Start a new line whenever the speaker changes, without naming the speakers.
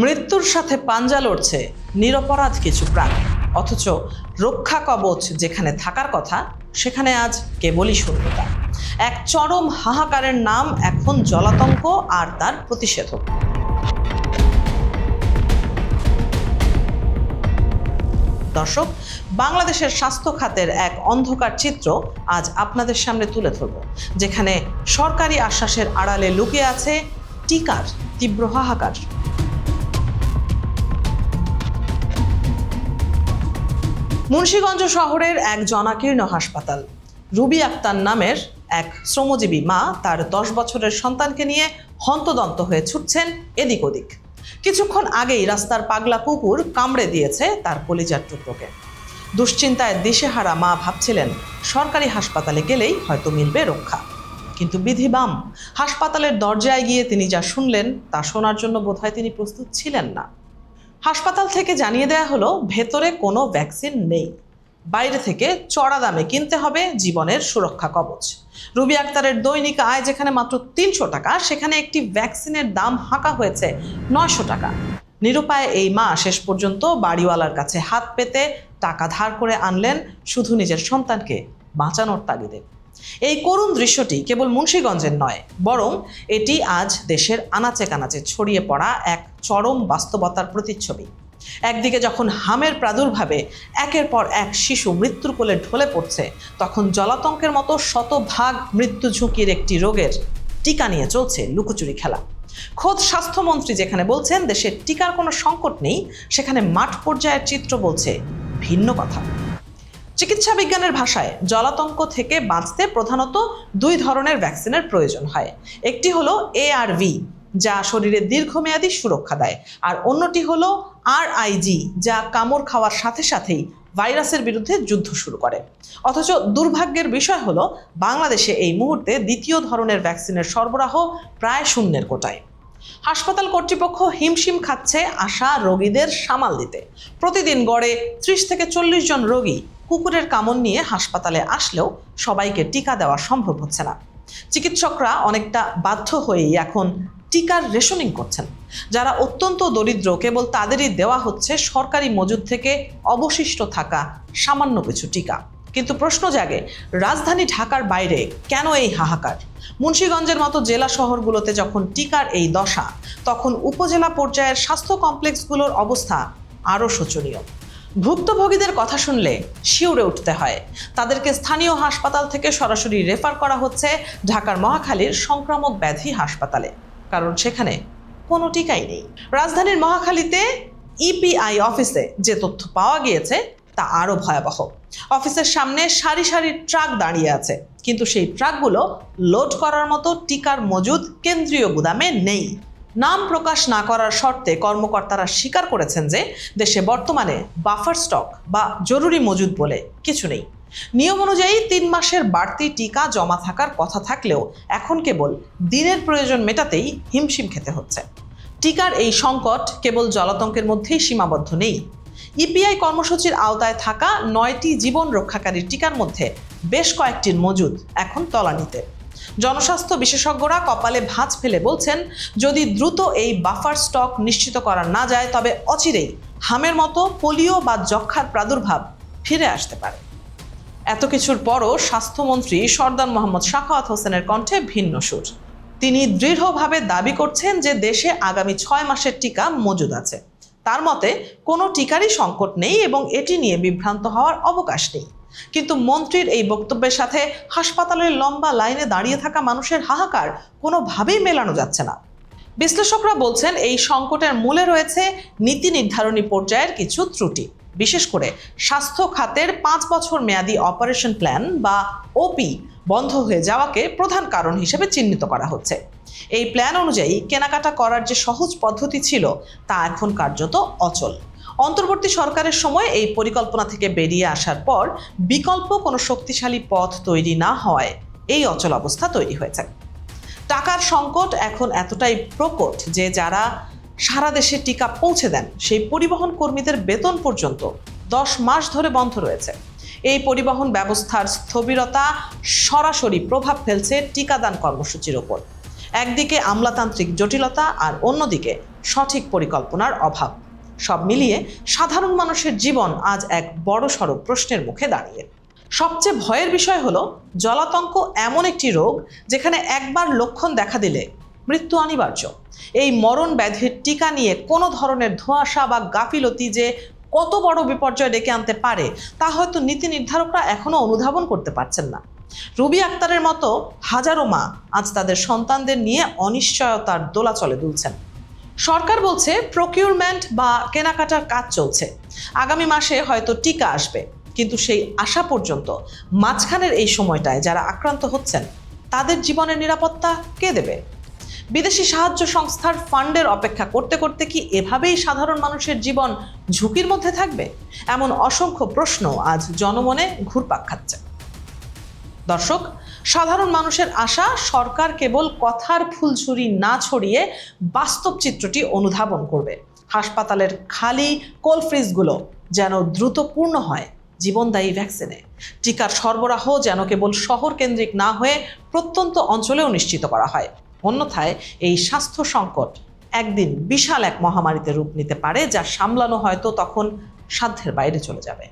মৃত্যুর সাথে পাঞ্জা লড়ছে নিরপরাধ কিছু প্রাণ, অথচ রক্ষা কবচ যেখানে থাকার কথা সেখানে আজ কেবলই শূন্যতা। এক চরম হাহাকারের নাম এখন জলাতঙ্ক আর তার প্রতিষেধক। দর্শক, বাংলাদেশের স্বাস্থ্য খাতের এক অন্ধকার চিত্র আজ আপনাদের সামনে তুলে ধরব, যেখানে সরকারি আশ্বাসের আড়ালে লুকিয়ে আছে টিকার তীব্র হাহাকার। মুন্সিগঞ্জ শহরের এক জনাকীর্ণ হাসপাতাল। রুবি আক্তার নামের এক শ্রমজীবী মা তার 10 বছরের সন্তানকে নিয়ে হন্তদন্ত হয়ে ছুটছেন এদিক ওদিক। কিছুক্ষণ আগেই রাস্তার পাগলা কুকুর কামড়ে দিয়েছে তার কলিজার টুকরোকে। দুশ্চিন্তায় দিশেহারা মা ভাবছিলেন সরকারি হাসপাতালে গেলেই হয়তো মিলবে রক্ষা, কিন্তু বিধি বাম। হাসপাতালের দরজায় গিয়ে তিনি যা শুনলেন তা শোনার জন্য বোধহয় তিনি প্রস্তুত ছিলেন না। হাসপাতাল থেকে জানিয়ে দেওয়া হলো ভেতরে কোনো ভ্যাকসিন নেই, বাইরে থেকে চড়া দামে কিনতে হবে জীবনের সুরক্ষা কবচ। রুবি আক্তারের দৈনিক আয় যেখানে মাত্র 300 টাকা, সেখানে একটি ভ্যাকসিনের দাম হাঁকা হয়েছে 900 টাকা। নিরুপায় এই মা শেষ পর্যন্ত বাড়িওয়ালার কাছে হাত পেতে টাকা ধার করে আনলেন শুধু নিজের সন্তানকে বাঁচানোর তাগিদে। এই করুণ দৃশ্যটি কেবল মুন্সিগঞ্জের নয়, বরং এটি আজ দেশের আনাচে কানাচে ছড়িয়ে পড়া এক চরম বাস্তবতার প্রতিচ্ছবি। একদিকে যখন হামের প্রাদুর্ভাবে একের পর এক শিশু মৃত্যুর কোলে ঢলে পড়ছে, তখন জলাতঙ্কের মতো শতভাগ মৃত্যু ঝুঁকির একটি রোগের টিকা নিয়ে চলছে লুকোচুরি খেলা। খোদ স্বাস্থ্যমন্ত্রী যেখানে বলছেন দেশের টিকার কোনো সংকট নেই, সেখানে মাঠ পর্যায়ের চিত্র বলছে ভিন্ন কথা। চিকিৎসা বিজ্ঞানের ভাষায় জলাতঙ্ক থেকে বাঁচতে প্রধানত 2 ধরনের ভ্যাকসিনের প্রয়োজন হয়। একটি হলো ARV, যা শরীরে দীর্ঘমেয়াদী সুরক্ষা দেয়, আর অন্যটি হলো RIG, যা কামড় খাওয়ার সাথে সাথেই ভাইরাসের বিরুদ্ধে যুদ্ধ শুরু করে। অথচ দুর্ভাগ্যের বিষয় হলো বাংলাদেশে এই মুহূর্তে দ্বিতীয় ধরনের ভ্যাকসিনের সরবরাহ প্রায় শূন্যের কোটায়। হাসপাতাল কর্তৃপক্ষ হিমশিম খাচ্ছে আসা রোগীদের সামাল দিতে। প্রতিদিন গড়ে 30 থেকে 40 জন রোগী কুকুরের কামড় নিয়ে হাসপাতালে আসলেও সবাইকে টিকা দেওয়া সম্ভব হচ্ছে না। চিকিৎসকরা অনেকটা বাধ্য হয়েই এখন টিকার রেশনিং করছেন। যারা অত্যন্ত দরিদ্র, কেবল তাদেরই দেওয়া হচ্ছে সরকারি মজুদ থেকে অবশিষ্ট থাকা সামান্য কিছু টিকা। কিন্তু প্রশ্ন জাগে, রাজধানী ঢাকার বাইরে কেন এই হাহাকার? মুন্সিগঞ্জের মতো জেলা শহরগুলোতে যখন টিকার এই দশা, তখন উপজেলা পর্যায়ের স্বাস্থ্য কমপ্লেক্সগুলোর অবস্থা আরও শোচনীয়। ভুক্তভোগীদের কথা শুনলে শিউরে উঠতে হয়। তাদেরকে স্থানীয় হাসপাতাল থেকে সরাসরি রেফার করা হচ্ছে ঢাকার মহাখালীর সংক্রামক ব্যাধি হাসপাতালে, কারণ সেখানে কোনো টিকাই নেই। রাজধানীর মহাখালীতে EPI অফিসে যে তথ্য পাওয়া গিয়েছে তা আরও ভয়াবহ। অফিসের সামনে সারি সারি ট্রাক দাঁড়িয়ে আছে, কিন্তু সেই ট্রাকগুলো লোড করার মতো টিকার মজুদ কেন্দ্রীয় গুদামে নেই। নাম প্রকাশ না করার শর্তে কর্মকর্তারা স্বীকার করেছেন যে দেশে বর্তমানে বাফার স্টক বা জরুরি মজুদ বলে কিছু নেই। নিয়ম অনুযায়ী 3 মাসের বাড়তি টিকা জমা থাকার কথা থাকলেও এখন কেবল দিনের প্রয়োজন মেটাতেই হিমশিম খেতে হচ্ছে। টিকার এই সংকট কেবল জলাতঙ্কের মধ্যেই সীমাবদ্ধ নেই। EPI কর্মসূচির আওতায় থাকা 9টি জীবন রক্ষাকারী টিকার মধ্যে বেশ কয়েকটির মজুদ এখন তলানিতে। জনস্বাস্থ্য বিশেষজ্ঞরা কপালে ভাঁজ ফেলে বলছেন, যদি দ্রুত এই বাফার স্টক নিশ্চিত করা না যায়, তবে অচিরেই হামের মতো পোলিও বা যক্ষ্মার প্রাদুর্ভাব ফিরে আসতে পারে। এত কিছুর পরও স্বাস্থ্যমন্ত্রী সরদার মোহাম্মদ সাখাওয়াত হোসেনের কণ্ঠে ভিন্ন সুর। তিনি দৃঢ়ভাবে দাবি করছেন যে দেশে আগামী 6 মাসের টিকা মজুদ আছে। তার মতে কোনো টিকারই সংকট নেই এবং এটি নিয়ে বিভ্রান্ত হওয়ার অবকাশ নেই। কিন্তু মন্ত্রীর এই বক্তব্যের সাথে হাসপাতালের লম্বা লাইনে দাঁড়িয়ে থাকা মানুষের হাহাকার কোনোভাবেই মেলানো যাচ্ছে না। বিশ্লেষকরা বলছেন এই সংকটের মূলে রয়েছে নীতি নির্ধারণী পর্যায়ের কিছু ত্রুটি। বিশেষ করে স্বাস্থ্য খাতের 5 বছর মেয়াদী অপারেশন প্ল্যান বা OP বন্ধ হয়ে যাওয়াকে প্রধান কারণ হিসেবে চিহ্নিত করা হচ্ছে। এই প্ল্যান অনুযায়ী কেনাকাটা করার যে সহজ পদ্ধতি ছিল তা এখন কার্যত অচল। অন্তর্বর্তী সরকারের সময় এই পরিকল্পনা থেকে বেরিয়ে আসার পর বিকল্প কোনো শক্তিশালী পথ তৈরি না হওয়ায় এই অচল অবস্থা তৈরি হয়েছে। টাকার সংকট এখন এতটাই প্রকট যে যারা সারা দেশে টিকা পৌঁছে দেন সেই পরিবহন কর্মীদের বেতন পর্যন্ত 10 মাস ধরে বন্ধ রয়েছে। এই পরিবহন ব্যবস্থার স্থবিরতা সরাসরি প্রভাব ফেলছে টিকাদান কর্মসূচির ওপর। একদিকে আমলাতান্ত্রিক জটিলতা আর অন্যদিকে সঠিক পরিকল্পনার অভাব। সব মিলিয়ে সাধারণ মানুষের জীবন আজ এক বড়সড় প্রশ্নের মুখে দাঁড়িয়ে। সবচেয়ে ভয়ের বিষয় হলো জলাতঙ্ক এমন একটি রোগ যেখানে একবার লক্ষণ দেখা দিলে মৃত্যু অনিবার্য। এই মরণ ব্যাধির টিকা নিয়ে কোনো ধরনের ধোঁয়াশা বা গাফিলতি যে কত বড় বিপর্যয় ডেকে আনতে পারে তা হয়তো নীতি নির্ধারকরা এখনো অনুধাবন করতে পারছেন না। রুবি আক্তারের মতো হাজারো মা আজ তাদের সন্তানদের নিয়ে অনিশ্চয়তার দোলাচলে দুলছেন। সরকার বলছে প্রকিউরমেন্ট বা কেনাকাটার কাজ চলছে, আগামী মাসে হয়তো টিকা আসবে, কিন্তু সেই আসা পর্যন্ত মাঝখানের এই সময়টায় যারা আক্রান্ত হচ্ছেন তাদের জীবনের নিরাপত্তা কে দেবে? বিদেশি সাহায্য সংস্থার ফান্ডের অপেক্ষা করতে করতে কি এভাবেই সাধারণ মানুষের জীবন ঝুঁকির মধ্যে থাকবে? এমন অসংখ্য প্রশ্ন আজ জনমনে ঘুরপাক খাচ্ছে। দর্শক, সাধারণ মানুষের আশা সরকার কেবল কথার ফুলঝুরি না ছড়িয়ে বাস্তব চিত্রটি অনুধাবন করবে। হাসপাতালের খালি কোল্ড ফ্রিজগুলো যেন দ্রুত পূর্ণ হয় জীবনদায়ী ভ্যাকসিনে। টিকার সরবরাহ যেন কেবল শহর কেন্দ্রিক না হয়ে প্রত্যন্ত অঞ্চলেও নিশ্চিত করা হয়। অন্যথায় এই স্বাস্থ্য সংকট একদিন বিশাল এক মহামারীতে রূপ নিতে পারে, যা সামলানো হয়তো তখন সাধ্যের বাইরে চলে যাবে।